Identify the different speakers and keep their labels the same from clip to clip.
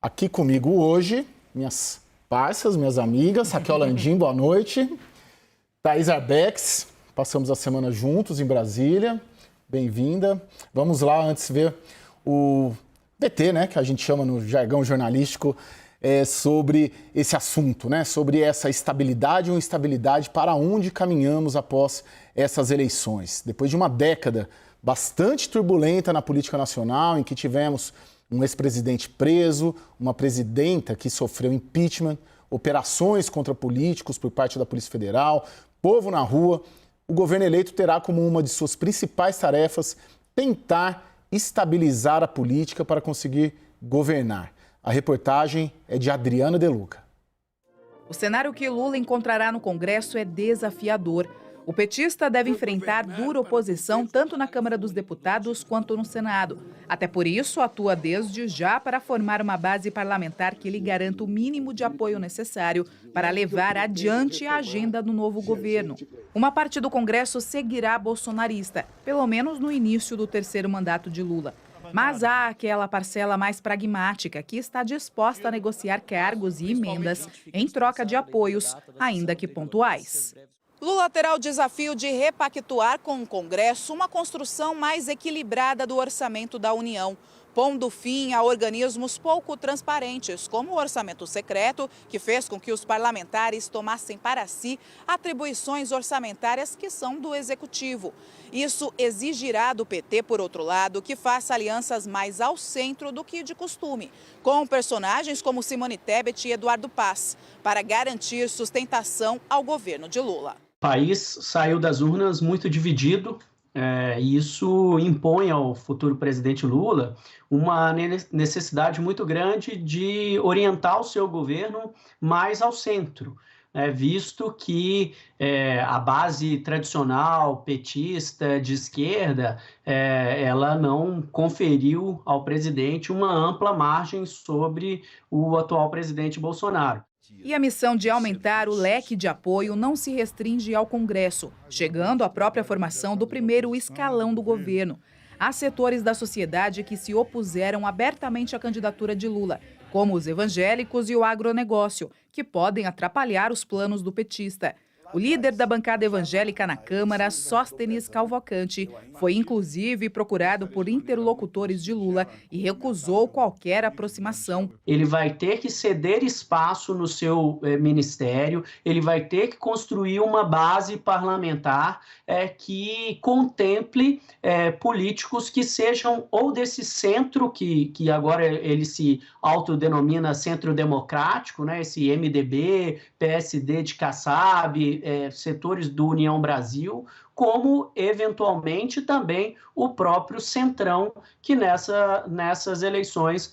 Speaker 1: Aqui comigo hoje, minhas parças, minhas amigas, Raquel Landim, boa noite. Thaís Arbex, passamos a semana juntos em Brasília, bem-vinda. Vamos lá antes ver o VT, né, que a gente chama no jargão jornalístico, sobre esse assunto, né, sobre essa estabilidade ou instabilidade, para onde caminhamos após essas eleições. Depois de uma década bastante turbulenta na política nacional, em que tivemos um ex-presidente preso, uma presidenta que sofreu impeachment, operações contra políticos por parte da Polícia Federal, povo na rua, o governo eleito terá como uma de suas principais tarefas tentar estabilizar a política para conseguir governar. A reportagem é de Adriana De Luca.
Speaker 2: O cenário que Lula encontrará no Congresso é desafiador. O petista deve enfrentar dura oposição tanto na Câmara dos Deputados quanto no Senado. Até por isso, atua desde já para formar uma base parlamentar que lhe garanta o mínimo de apoio necessário para levar adiante a agenda do novo governo. Uma parte do Congresso seguirá bolsonarista, pelo menos no início do terceiro mandato de Lula. Mas há aquela parcela mais pragmática que está disposta a negociar cargos e emendas em troca de apoios, ainda que pontuais. Lula terá o desafio de repactuar com o Congresso uma construção mais equilibrada do orçamento da União, pondo fim a organismos pouco transparentes, como o orçamento secreto, que fez com que os parlamentares tomassem para si atribuições orçamentárias que são do Executivo. Isso exigirá do PT, por outro lado, que faça alianças mais ao centro do que de costume, com personagens como Simone Tebet e Eduardo Paes, para garantir sustentação ao governo de Lula.
Speaker 3: O país saiu das urnas muito dividido, e isso impõe ao futuro presidente Lula uma necessidade muito grande de orientar o seu governo mais ao centro, visto que a base tradicional petista de esquerda, ela não conferiu ao presidente uma ampla margem sobre o atual presidente Bolsonaro.
Speaker 2: E a missão de aumentar o leque de apoio não se restringe ao Congresso, chegando à própria formação do primeiro escalão do governo. Há setores da sociedade que se opuseram abertamente à candidatura de Lula, como os evangélicos e o agronegócio, que podem atrapalhar os planos do petista. O líder da bancada evangélica na Câmara, Sóstenes Cavalcante, foi inclusive procurado por interlocutores de Lula e recusou qualquer aproximação.
Speaker 3: Ele vai ter que ceder espaço no seu ministério, ele vai ter que construir uma base parlamentar que contemple políticos que sejam ou desse centro, que agora ele se autodenomina centro democrático, né, esse MDB, PSD de Kassab, setores do União Brasil, como, eventualmente, também o próprio Centrão, que nessas eleições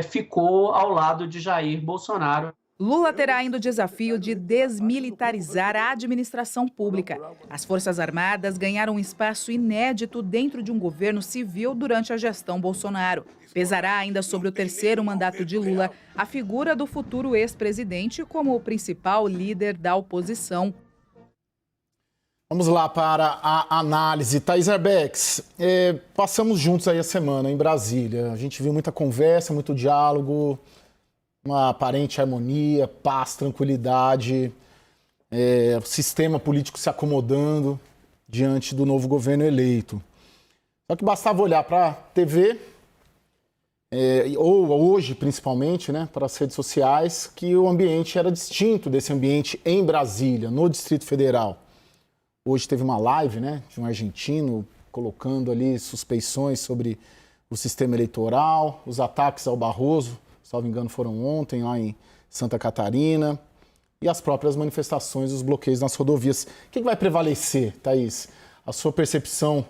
Speaker 3: ficou ao lado de Jair Bolsonaro.
Speaker 2: Lula terá ainda o desafio de desmilitarizar a administração pública. As Forças Armadas ganharam um espaço inédito dentro de um governo civil durante a gestão Bolsonaro. Pesará ainda sobre o terceiro mandato de Lula a figura do futuro ex-presidente como o principal líder da oposição.
Speaker 1: Vamos lá para a análise. Thaís Arbex, passamos juntos aí a semana em Brasília. A gente viu muita conversa, muito diálogo, uma aparente harmonia, paz, tranquilidade, o sistema político se acomodando diante do novo governo eleito. Só que bastava olhar para a TV, ou hoje principalmente, né, para as redes sociais, que o ambiente era distinto desse ambiente em Brasília, no Distrito Federal. Hoje teve uma live, né, de um argentino colocando ali suspeições sobre o sistema eleitoral, os ataques ao Barroso, salvo engano, foram ontem lá em Santa Catarina, e as próprias manifestações, os bloqueios nas rodovias. O que vai prevalecer, Thaís? A sua percepção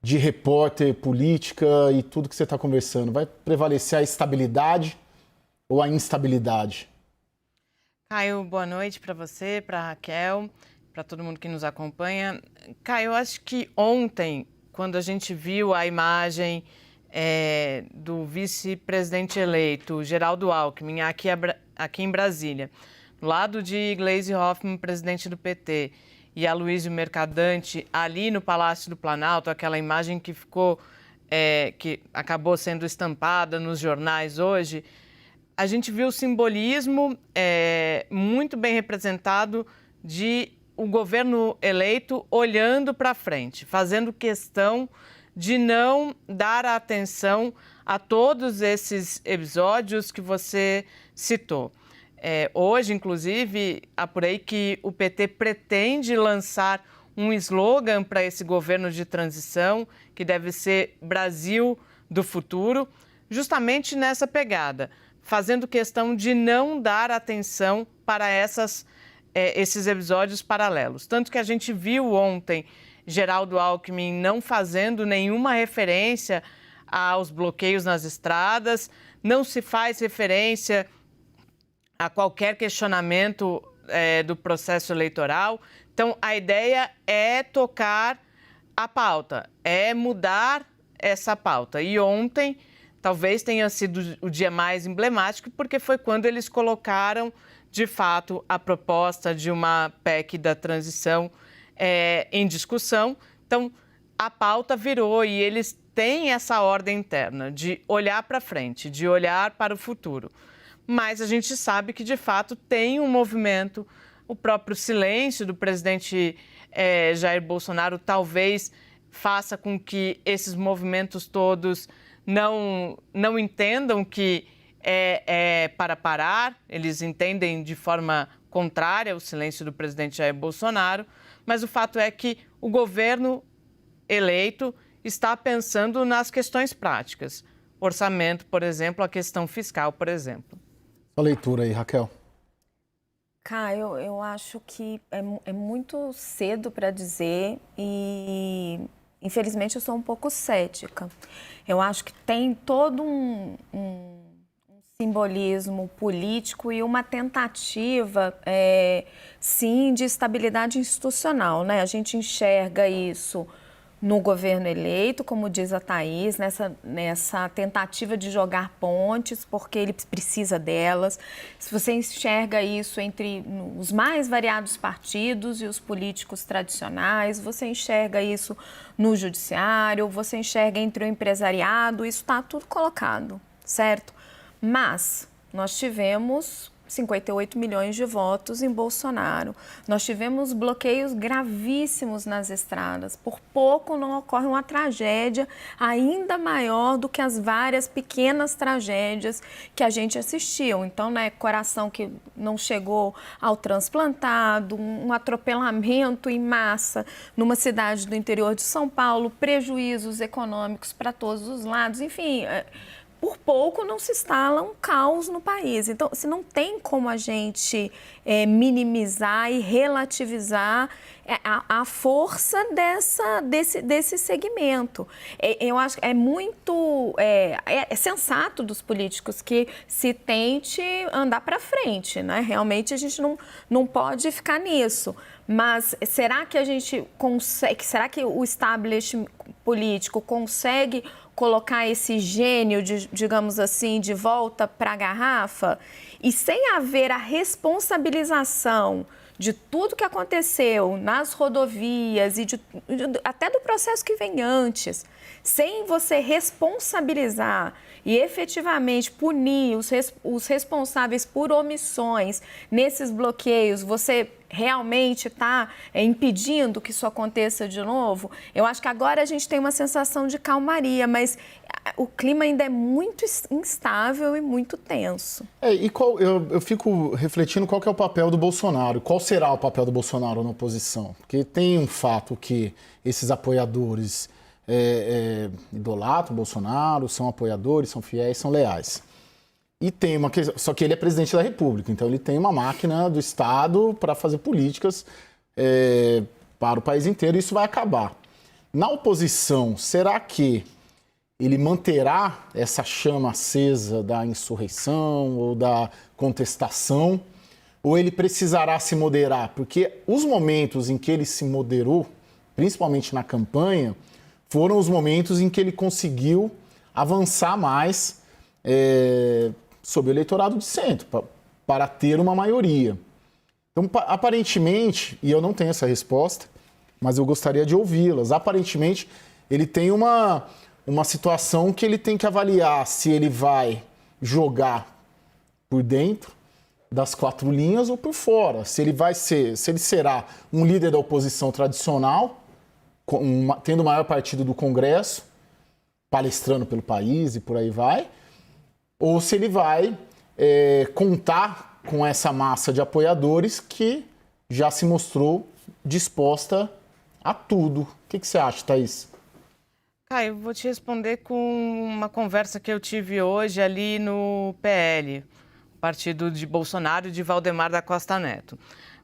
Speaker 1: de repórter, política e tudo que você está conversando, vai prevalecer a estabilidade ou a instabilidade?
Speaker 4: Caio, boa noite para você, para a Raquel, para todo mundo que nos acompanha. Caio, eu acho que ontem, quando a gente viu a imagem do vice-presidente eleito, Geraldo Alckmin, aqui em Brasília, do lado de Gleisi Hoffmann, presidente do PT, e Aloysio Mercadante ali no Palácio do Planalto, aquela imagem que acabou sendo estampada nos jornais hoje, a gente viu o simbolismo muito bem representado de o governo eleito olhando para frente, fazendo questão de não dar atenção a todos esses episódios que você citou. Hoje, inclusive, apurei que o PT pretende lançar um slogan para esse governo de transição, que deve ser Brasil do futuro, justamente nessa pegada, fazendo questão de não dar atenção para esses episódios paralelos. Tanto que a gente viu ontem Geraldo Alckmin não fazendo nenhuma referência aos bloqueios nas estradas, não se faz referência a qualquer questionamento do processo eleitoral. Então, a ideia é tocar a pauta, é mudar essa pauta. E ontem talvez tenha sido o dia mais emblemático, porque foi quando eles colocaram, de fato, a proposta de uma PEC da transição em discussão. Então, a pauta virou e eles têm essa ordem interna de olhar para frente, de olhar para o futuro. Mas a gente sabe que, de fato, tem um movimento, o próprio silêncio do presidente Jair Bolsonaro talvez faça com que esses movimentos todos não entendam que é para parar, eles entendem de forma contrária o silêncio do presidente Jair Bolsonaro, mas o fato é que o governo eleito está pensando nas questões práticas. Orçamento, por exemplo, a questão fiscal, por exemplo.
Speaker 1: A leitura aí, Raquel.
Speaker 5: Caio, eu acho que é muito cedo para dizer e, infelizmente, eu sou um pouco cética. Eu acho que tem todo um simbolismo político e uma tentativa, sim, de estabilidade institucional, né? A gente enxerga isso no governo eleito, como diz a Thaís, nessa tentativa de jogar pontes, porque ele precisa delas. Se você enxerga isso entre os mais variados partidos e os políticos tradicionais, você enxerga isso no judiciário, você enxerga entre o empresariado, isso está tudo colocado, certo? Mas nós tivemos 58 milhões de votos em Bolsonaro. Nós tivemos bloqueios gravíssimos nas estradas. Por pouco não ocorre uma tragédia ainda maior do que as várias pequenas tragédias que a gente assistiu. Então, né, coração que não chegou ao transplantado, um atropelamento em massa numa cidade do interior de São Paulo, prejuízos econômicos para todos os lados, enfim... Por pouco não se instala um caos no país. Então, se não tem como a gente minimizar e relativizar a força desse segmento. Eu acho que é muito sensato dos políticos que se tente andar para frente, né? Realmente a gente não pode ficar nisso. Mas será que a gente consegue, será que o establishment político consegue colocar esse gênio, digamos assim, de volta para a garrafa? E sem haver a responsabilização de tudo que aconteceu nas rodovias e até do processo que vem antes, sem você responsabilizar e efetivamente punir os responsáveis por omissões nesses bloqueios, você realmente está impedindo que isso aconteça de novo? Eu acho que agora a gente tem uma sensação de calmaria, mas o clima ainda é muito instável e muito tenso.
Speaker 1: Eu fico refletindo qual que é o papel do Bolsonaro, qual será o papel do Bolsonaro na oposição, porque tem um fato que esses apoiadores idolatram o Bolsonaro, são apoiadores, são fiéis, são leais. E tem uma questão, só que ele é presidente da República, então ele tem uma máquina do Estado para fazer políticas para o país inteiro e isso vai acabar. Na oposição, será que ele manterá essa chama acesa da insurreição ou da contestação, ou ele precisará se moderar? Porque os momentos em que ele se moderou, principalmente na campanha, foram os momentos em que ele conseguiu avançar mais sobre o eleitorado de centro, para ter uma maioria. Então, aparentemente, e eu não tenho essa resposta, mas eu gostaria de ouvi-las, aparentemente ele tem uma situação que ele tem que avaliar se ele vai jogar por dentro das 4 linhas ou por fora. Se ele será um líder da oposição tradicional, tendo o maior partido do Congresso, palestrando pelo país e por aí vai, ou se ele vai contar com essa massa de apoiadores que já se mostrou disposta a tudo. O que você acha, Thaís?
Speaker 4: Caio, vou te responder com uma conversa que eu tive hoje ali no PL, partido de Bolsonaro e de Valdemar da Costa Neto.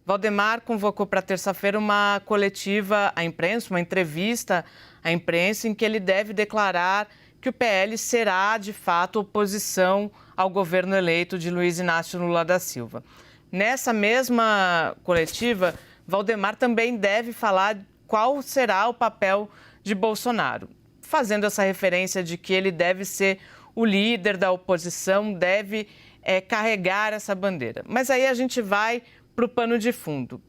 Speaker 4: Valdemar convocou para terça-feira uma coletiva à imprensa, uma entrevista à imprensa, em que ele deve declarar que o PL será, de fato, oposição ao governo eleito de Luiz Inácio Lula da Silva. Nessa mesma coletiva, Valdemar também deve falar qual será o papel de Bolsonaro, fazendo essa referência de que ele deve ser o líder da oposição, deve carregar essa bandeira. Mas aí a gente vai para o pano de fundo.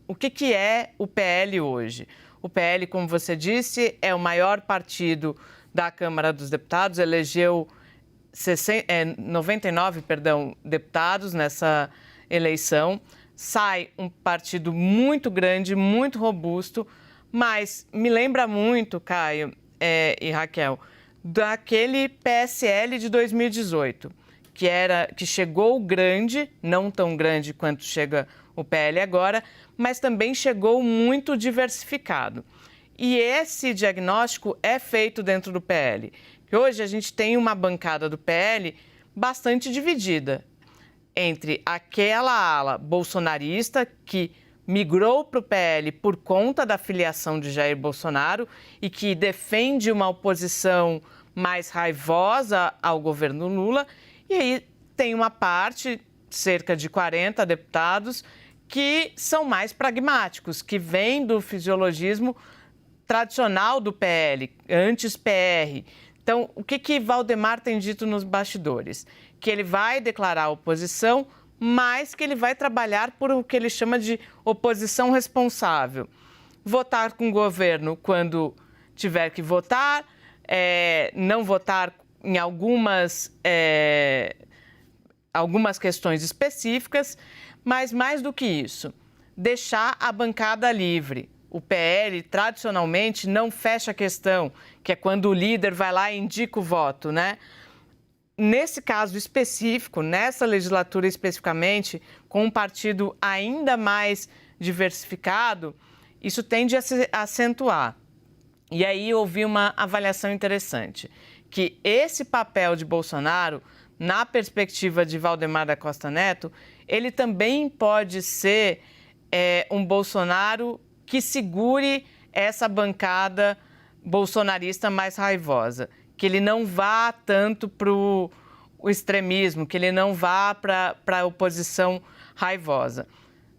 Speaker 4: O que é o PL hoje? O PL, como você disse, é o maior partido da Câmara dos Deputados, elegeu 99 deputados nessa eleição. Sai um partido muito grande, muito robusto, mas me lembra muito, Caio e Raquel, daquele PSL de 2018, que chegou grande, não tão grande quanto chega o PL agora, mas também chegou muito diversificado. E esse diagnóstico é feito dentro do PL. Que hoje a gente tem uma bancada do PL bastante dividida entre aquela ala bolsonarista que migrou para o PL por conta da filiação de Jair Bolsonaro e que defende uma oposição mais raivosa ao governo Lula. E aí tem uma parte, cerca de 40 deputados, que são mais pragmáticos, que vêm do fisiologismo tradicional do PL, antes PR. Então, o que Valdemar tem dito nos bastidores? Que ele vai declarar oposição, mas que ele vai trabalhar por o que ele chama de oposição responsável. Votar com o governo quando tiver que votar, não votar em algumas questões específicas, mas mais do que isso, deixar a bancada livre. O PL, tradicionalmente, não fecha a questão, que é quando o líder vai lá e indica o voto, né? Nesse caso específico, nessa legislatura especificamente, com um partido ainda mais diversificado, isso tende a se acentuar. E aí eu ouvi uma avaliação interessante, que esse papel de Bolsonaro, na perspectiva de Valdemar da Costa Neto, ele também pode ser um Bolsonaro que segure essa bancada bolsonarista mais raivosa, que ele não vá tanto para o extremismo, que ele não vá para a oposição raivosa.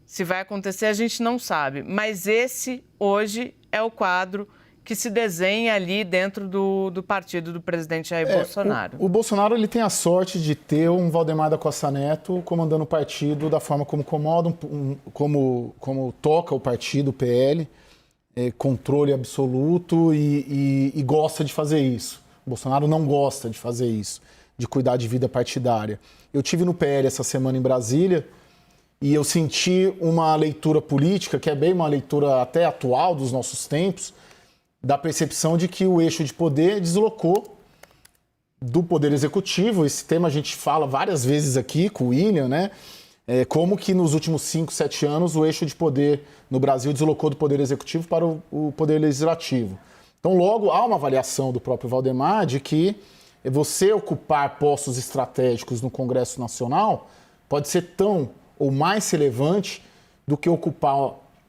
Speaker 4: Se vai acontecer, a gente não sabe, mas esse, hoje, é o quadro que se desenha ali dentro do partido do presidente Jair Bolsonaro.
Speaker 1: O Bolsonaro ele tem a sorte de ter um Valdemar da Costa Neto comandando o partido da forma como comanda, como toca o partido, o PL, controle absoluto e gosta de fazer isso. O Bolsonaro não gosta de fazer isso, de cuidar de vida partidária. Eu tive no PL essa semana em Brasília e eu senti uma leitura política, que é bem uma leitura até atual dos nossos tempos, da percepção de que o eixo de poder deslocou do poder executivo. Esse tema a gente fala várias vezes aqui com o William, né? Como que nos últimos 5, 7 anos o eixo de poder no Brasil deslocou do poder executivo para o poder legislativo. Então, logo, há uma avaliação do próprio Valdemar de que você ocupar postos estratégicos no Congresso Nacional pode ser tão ou mais relevante do que ocupar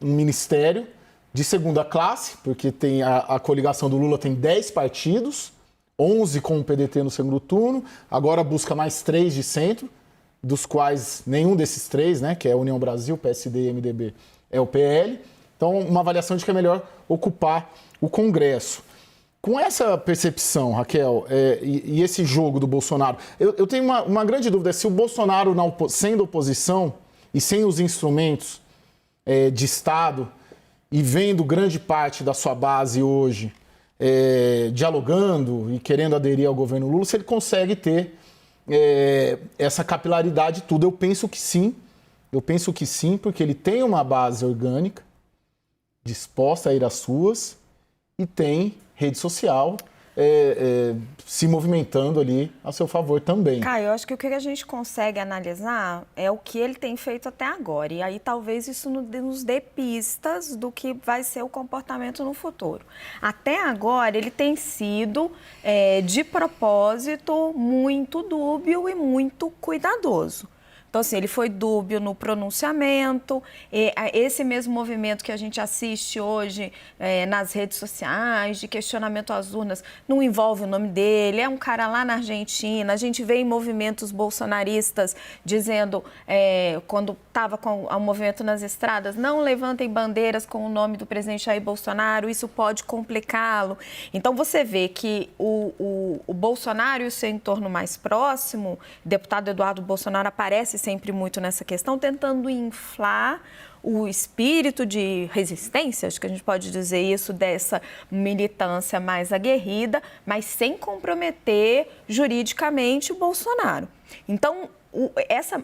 Speaker 1: um ministério de segunda classe, porque tem a coligação do Lula tem 10 partidos, 11 com o PDT no segundo turno, agora busca mais 3 de centro, dos quais nenhum desses 3, né, que é a União Brasil, PSD e MDB, é o PL. Então, uma avaliação de que é melhor ocupar o Congresso. Com essa percepção, Raquel, e esse jogo do Bolsonaro, eu tenho uma grande dúvida, se o Bolsonaro, sendo oposição e sem os instrumentos de Estado, e vendo grande parte da sua base hoje dialogando e querendo aderir ao governo Lula, se ele consegue ter essa capilaridade tudo. Eu penso que sim, porque ele tem uma base orgânica, disposta a ir às ruas, e tem rede social se movimentando ali a seu favor também.
Speaker 5: Caio, eu acho que o que a gente consegue analisar é o que ele tem feito até agora. E aí talvez isso nos dê pistas do que vai ser o comportamento no futuro. Até agora ele tem sido, de propósito, muito dúbio e muito cuidadoso. Então, assim, ele foi dúbio no pronunciamento, esse mesmo movimento que a gente assiste hoje nas redes sociais, de questionamento às urnas, não envolve o nome dele, é um cara lá na Argentina. A gente vê em movimentos bolsonaristas dizendo, quando estava com o movimento nas estradas, não levantem bandeiras com o nome do presidente Jair Bolsonaro, isso pode complicá-lo. Então, você vê que o Bolsonaro e o seu entorno mais próximo, o deputado Eduardo Bolsonaro aparece sempre muito nessa questão, tentando inflar o espírito de resistência, acho que a gente pode dizer isso, dessa militância mais aguerrida, mas sem comprometer juridicamente o Bolsonaro. Então, essa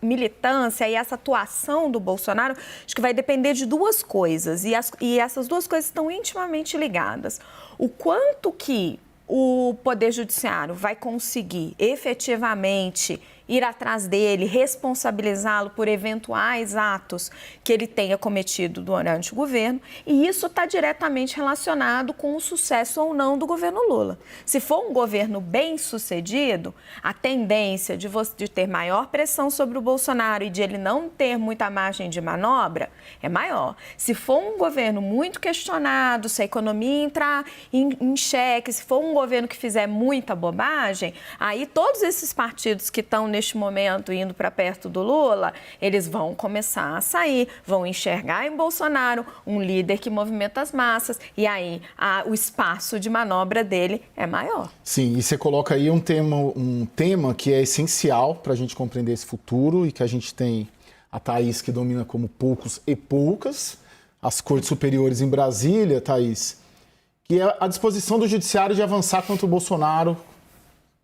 Speaker 5: militância e essa atuação do Bolsonaro, acho que vai depender de duas coisas, e essas duas coisas estão intimamente ligadas. O quanto que o Poder Judiciário vai conseguir efetivamente ir atrás dele, responsabilizá-lo por eventuais atos que ele tenha cometido durante o governo, e isso está diretamente relacionado com o sucesso ou não do governo Lula. Se for um governo bem-sucedido, a tendência de ter maior pressão sobre o Bolsonaro e de ele não ter muita margem de manobra é maior. Se for um governo muito questionado, se a economia entrar em xeque, se for um governo que fizer muita bobagem, aí todos esses partidos que estão neste momento indo para perto do Lula, eles vão começar a sair, vão enxergar em Bolsonaro um líder que movimenta as massas, e aí o espaço de manobra dele é maior.
Speaker 1: Sim, e você coloca aí um tema que é essencial para a gente compreender esse futuro, e que a gente tem a Thaís, que domina como poucos e poucas, as cortes superiores em Brasília, Thaís, que é a disposição do judiciário de avançar contra o Bolsonaro,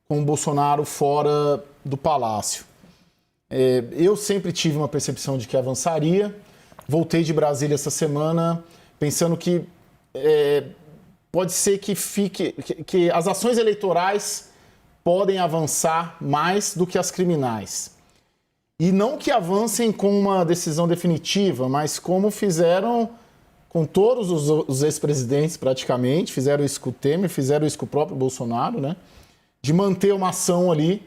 Speaker 1: com o Bolsonaro fora do Palácio. Eu sempre tive uma percepção de que avançaria. Voltei de Brasília essa semana pensando que pode ser que as ações eleitorais podem avançar mais do que as criminais. E não que avancem com uma decisão definitiva, mas como fizeram com todos os ex-presidentes praticamente, fizeram isso com o Temer, fizeram isso com o próprio Bolsonaro, né? De manter uma ação ali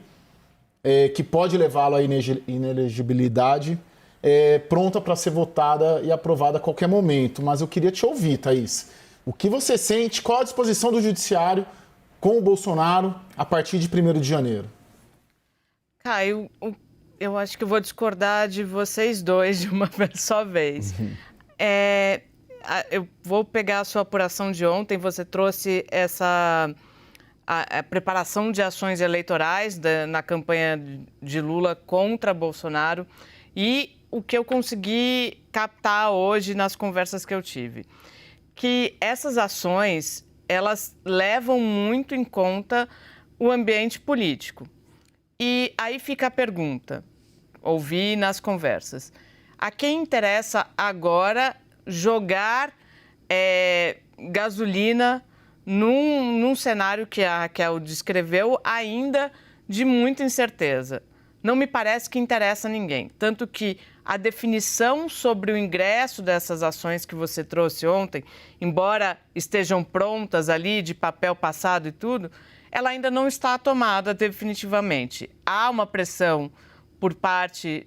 Speaker 1: que pode levá-lo à inelegibilidade, pronta para ser votada e aprovada a qualquer momento. Mas eu queria te ouvir, Thaís. O que você sente? Qual a disposição do judiciário com o Bolsonaro a partir de 1º de janeiro?
Speaker 4: Caio, eu acho que eu vou discordar de vocês dois de uma só vez. Eu vou pegar a sua apuração de ontem, você trouxe a preparação de ações eleitorais na campanha de Lula contra Bolsonaro, e o que eu consegui captar hoje nas conversas que eu tive, que essas ações, elas levam muito em conta o ambiente político. E aí fica a pergunta, ouvi nas conversas, a quem interessa agora jogar gasolina num cenário que a Raquel descreveu, ainda de muita incerteza? Não me parece que interessa a ninguém. Tanto que a definição sobre o ingresso dessas ações que você trouxe ontem, embora estejam prontas ali, de papel passado e tudo, ela ainda não está tomada definitivamente. Há uma pressão por parte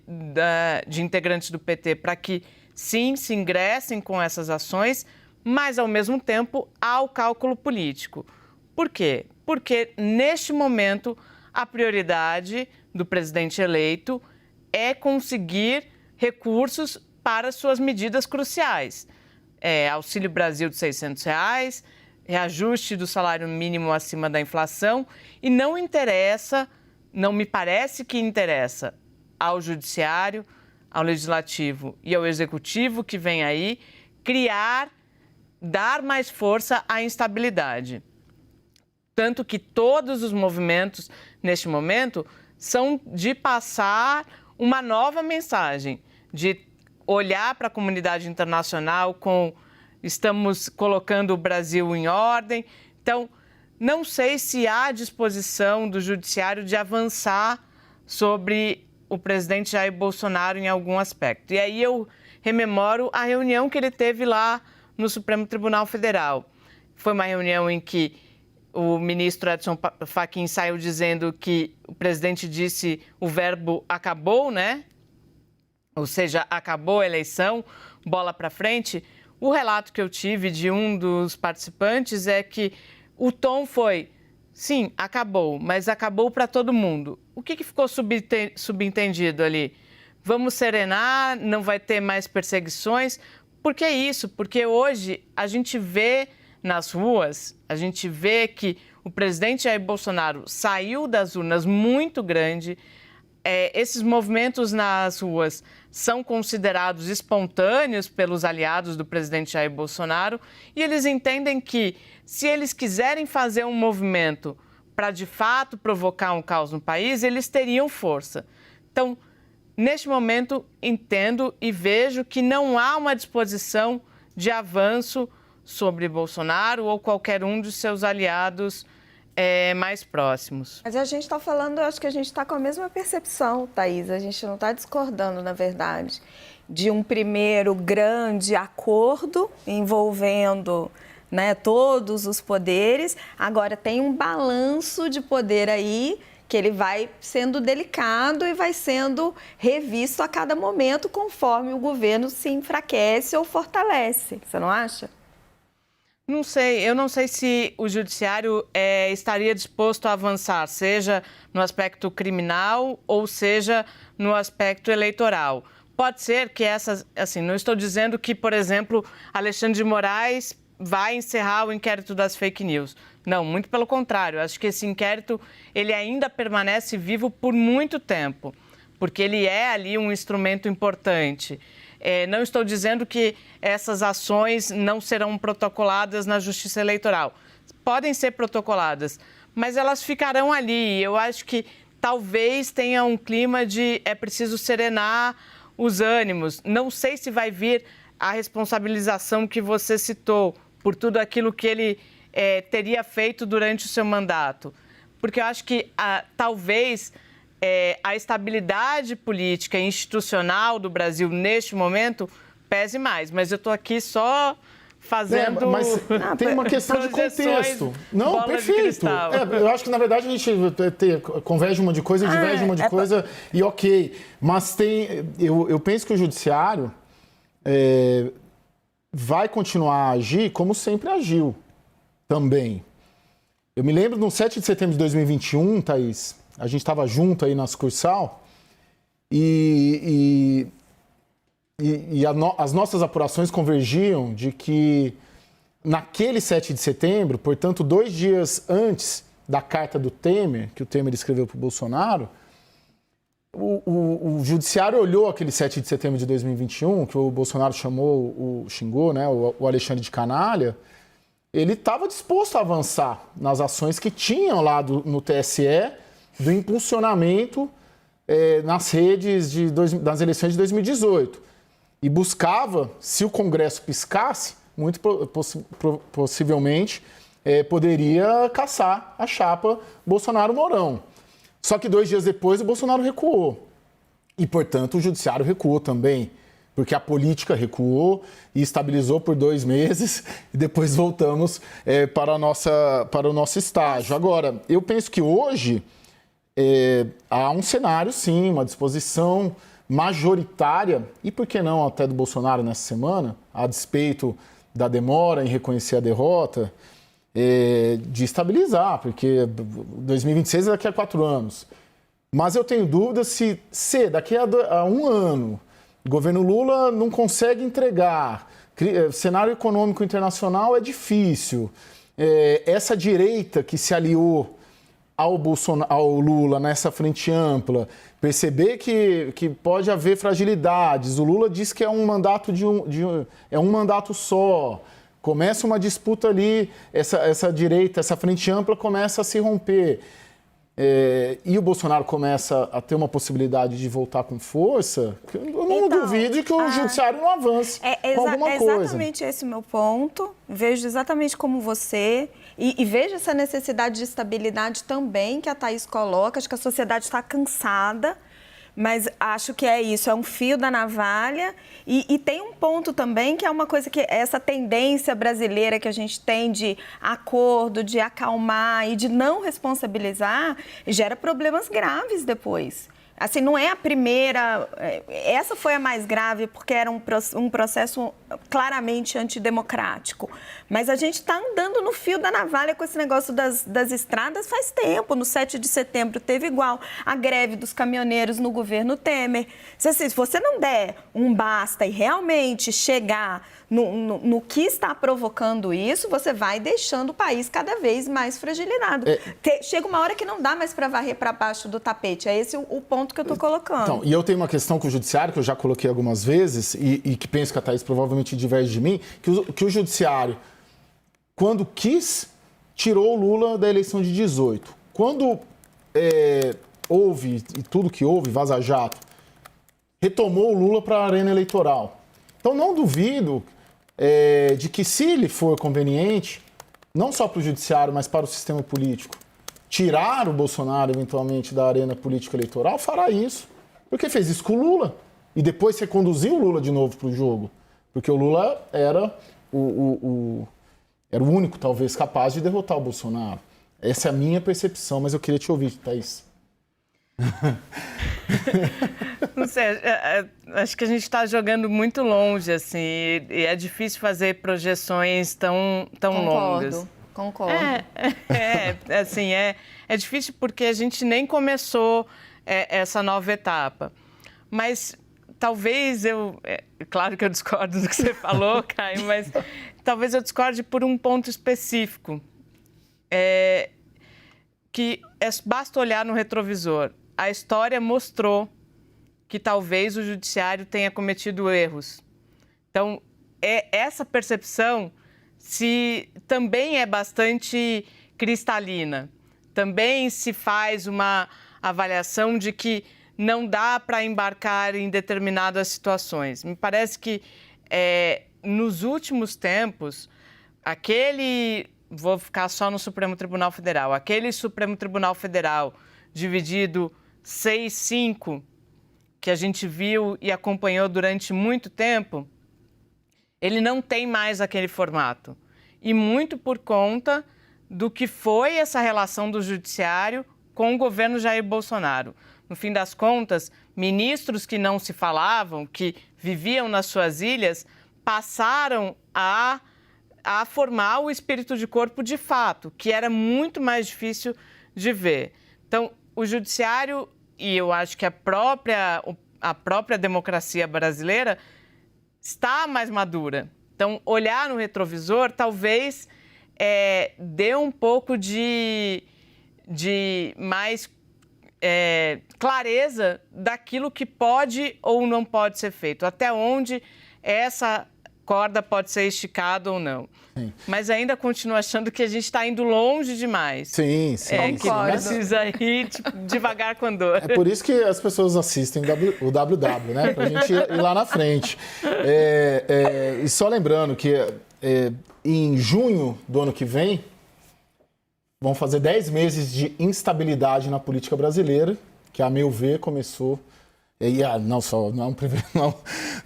Speaker 4: de integrantes do PT para que, sim, se ingressem com essas ações, mas, ao mesmo tempo, há o cálculo político. Por quê? Porque, neste momento, a prioridade do presidente eleito é conseguir recursos para suas medidas cruciais. Auxílio Brasil de R$600, reajuste do salário mínimo acima da inflação, e não me parece que interessa ao Judiciário, ao Legislativo e ao Executivo que vem aí, dar mais força à instabilidade. Tanto que todos os movimentos, neste momento, são de passar uma nova mensagem, de olhar para a comunidade internacional com estamos colocando o Brasil em ordem. Então, não sei se há disposição do judiciário de avançar sobre o presidente Jair Bolsonaro em algum aspecto. E aí eu rememoro a reunião que ele teve lá no Supremo Tribunal Federal. Foi uma reunião em que o ministro Edson Fachin saiu dizendo que o presidente disse o verbo acabou, né? Ou seja, acabou a eleição, bola para frente. O relato que eu tive de um dos participantes é que o tom foi, sim, acabou, mas acabou para todo mundo. O que ficou subentendido ali? Vamos serenar, não vai ter mais perseguições. Por que isso? Porque hoje a gente vê nas ruas, a gente vê que o presidente Jair Bolsonaro saiu das urnas muito grande. Esses movimentos nas ruas são considerados espontâneos pelos aliados do presidente Jair Bolsonaro e eles entendem que, se eles quiserem fazer um movimento para, de fato, provocar um caos no país, eles teriam força. Então, neste momento, entendo e vejo que não há uma disposição de avanço sobre Bolsonaro ou qualquer um de seus aliados mais próximos.
Speaker 5: Mas a gente está falando, eu acho que a gente está com a mesma percepção, Thaís. A gente não está discordando, na verdade, de um primeiro grande acordo envolvendo, né, todos os poderes. Agora tem um balanço de poder aí que ele vai sendo delicado e vai sendo revisto a cada momento conforme o governo se enfraquece ou fortalece. Você não acha?
Speaker 4: Não sei, eu não sei se o judiciário estaria disposto a avançar, seja no aspecto criminal ou seja no aspecto eleitoral. Pode ser que não estou dizendo que, por exemplo, Alexandre de Moraes vai encerrar o inquérito das fake news. Não, muito pelo contrário, acho que esse inquérito ele ainda permanece vivo por muito tempo, porque ele é ali um instrumento importante. Não estou dizendo que essas ações não serão protocoladas na Justiça Eleitoral. Podem ser protocoladas, mas elas ficarão ali. Eu acho que talvez tenha um clima de é preciso serenar os ânimos. Não sei se vai vir a responsabilização que você citou por tudo aquilo que ele teria feito durante o seu mandato. Porque eu acho que talvez a estabilidade política e institucional do Brasil neste momento pese mais. Mas eu estou aqui só fazendo...
Speaker 1: Mas tem uma questão de contexto. Não, perfeito. Eu acho que, na verdade, a gente converge uma de coisa, diverge uma de coisa e ok. Mas eu penso que o judiciário vai continuar a agir como sempre agiu também. Eu me lembro, no 7 de setembro de 2021, Thaís, a gente estava junto aí na sucursal e as nossas apurações convergiam de que naquele 7 de setembro, portanto, 2 dias antes da carta do Temer, que o Temer escreveu para o Bolsonaro, o judiciário olhou aquele 7 de setembro de 2021, que o Bolsonaro xingou, né, o Alexandre de canalha. Ele estava disposto a avançar nas ações que tinham lá no TSE do impulsionamento nas redes das eleições de 2018. E buscava, se o Congresso piscasse, muito possivelmente poderia caçar a chapa Bolsonaro-Mourão. Só que 2 dias depois o Bolsonaro recuou. E, portanto, o judiciário recuou também. Porque a política recuou e estabilizou por 2 meses e depois voltamos para o nosso estágio. Agora, eu penso que hoje há um cenário, sim, uma disposição majoritária, e por que não até do Bolsonaro nessa semana, a despeito da demora em reconhecer a derrota, de estabilizar, porque 2026 é daqui a 4 anos. Mas eu tenho dúvidas se daqui a 1 ano o governo Lula não consegue entregar, cenário econômico internacional é difícil, essa direita que se aliou ao Lula nessa frente ampla, perceber que pode haver fragilidades. O Lula diz que é um mandato é um mandato só. Começa uma disputa ali, essa direita, essa frente ampla começa a se romper. E o Bolsonaro começa a ter uma possibilidade de voltar com força, eu não duvido que o judiciário não avance com alguma coisa.
Speaker 5: É exatamente esse o meu ponto. Vejo exatamente como você. E vejo essa necessidade de estabilidade também que a Thaís coloca. Acho que a sociedade está cansada. Mas acho que é isso, é um fio da navalha e tem um ponto também que é uma coisa que essa tendência brasileira que a gente tem de acordo, de acalmar e de não responsabilizar, gera problemas graves depois. Assim, não é a primeira, essa foi a mais grave porque era um processo claramente antidemocrático. Mas a gente está andando no fio da navalha com esse negócio das estradas faz tempo. No 7 de setembro teve igual a greve dos caminhoneiros no governo Temer. Se você não der um basta e realmente chegar no que está provocando isso, você vai deixando o país cada vez mais fragilizado. Chega uma hora que não dá mais para varrer para baixo do tapete. É esse o ponto que eu estou colocando.
Speaker 1: Então, e eu tenho uma questão com o judiciário, que eu já coloquei algumas vezes, e que penso que a Thaís provavelmente diverge de mim, que o judiciário, quando quis, tirou o Lula da eleição de 18. Quando houve, e tudo que houve, Vaza Jato, retomou o Lula para a arena eleitoral. Então, não duvido de que, se ele for conveniente, não só para o judiciário, mas para o sistema político, tirar o Bolsonaro, eventualmente, da arena política eleitoral, fará isso. Porque fez isso com o Lula. E depois você conduziu o Lula de novo para o jogo. Porque o Lula era o único, talvez, capaz de derrotar o Bolsonaro. Essa é a minha percepção, mas eu queria te ouvir, Thaís.
Speaker 4: Não sei, acho que a gente está jogando muito longe, assim, e é difícil fazer projeções tão longas.
Speaker 5: Concordo.
Speaker 4: Assim, é difícil porque a gente nem começou essa nova etapa. Mas talvez claro que eu discordo do que você falou, Caio, mas talvez eu discorde por um ponto específico. Que basta olhar no retrovisor. A história mostrou que talvez o judiciário tenha cometido erros. Então, essa percepção também é bastante cristalina. Também se faz uma avaliação de que não dá para embarcar em determinadas situações. Me parece que, nos últimos tempos, vou ficar só no Supremo Tribunal Federal, aquele Supremo Tribunal Federal dividido 6-5, que a gente viu e acompanhou durante muito tempo, ele não tem mais aquele formato. E muito por conta do que foi essa relação do judiciário com o governo Jair Bolsonaro. No fim das contas, ministros que não se falavam, que viviam nas suas ilhas, passaram a formar o espírito de corpo de fato, que era muito mais difícil de ver. Então, o judiciário, e eu acho que a própria democracia brasileira está mais madura. Então, olhar no retrovisor talvez dê um pouco de mais clareza daquilo que pode ou não pode ser feito, até onde essa corda pode ser esticada ou não. Sim. Mas ainda continuo achando que a gente está indo longe demais.
Speaker 1: Sim.
Speaker 4: Que precisa ir devagar com dor.
Speaker 1: É por isso que as pessoas assistem o WW, né? Pra gente ir lá na frente. E só lembrando que em junho do ano que vem, vão fazer 10 meses de instabilidade na política brasileira, que, a meu ver, começou...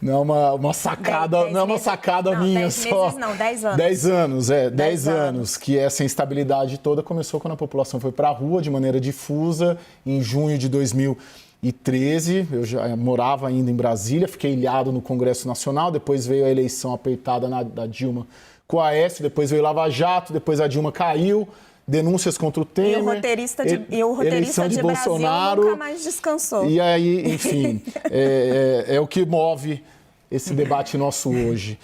Speaker 1: não é uma sacada, não é uma sacada minha
Speaker 5: 10
Speaker 1: só.
Speaker 5: Meses não, 10 anos.
Speaker 1: 10 anos, 10 anos, que essa instabilidade toda começou quando a população foi para a rua de maneira difusa, em junho de 2013. Eu já morava ainda em Brasília, fiquei ilhado no Congresso Nacional, depois veio a eleição apertada da Dilma com a Aécio, depois veio Lava Jato, depois a Dilma caiu. Denúncias contra o Temer,
Speaker 5: e o roteirista de Bolsonaro nunca mais descansou.
Speaker 1: E aí, enfim, é o que move esse debate nosso hoje.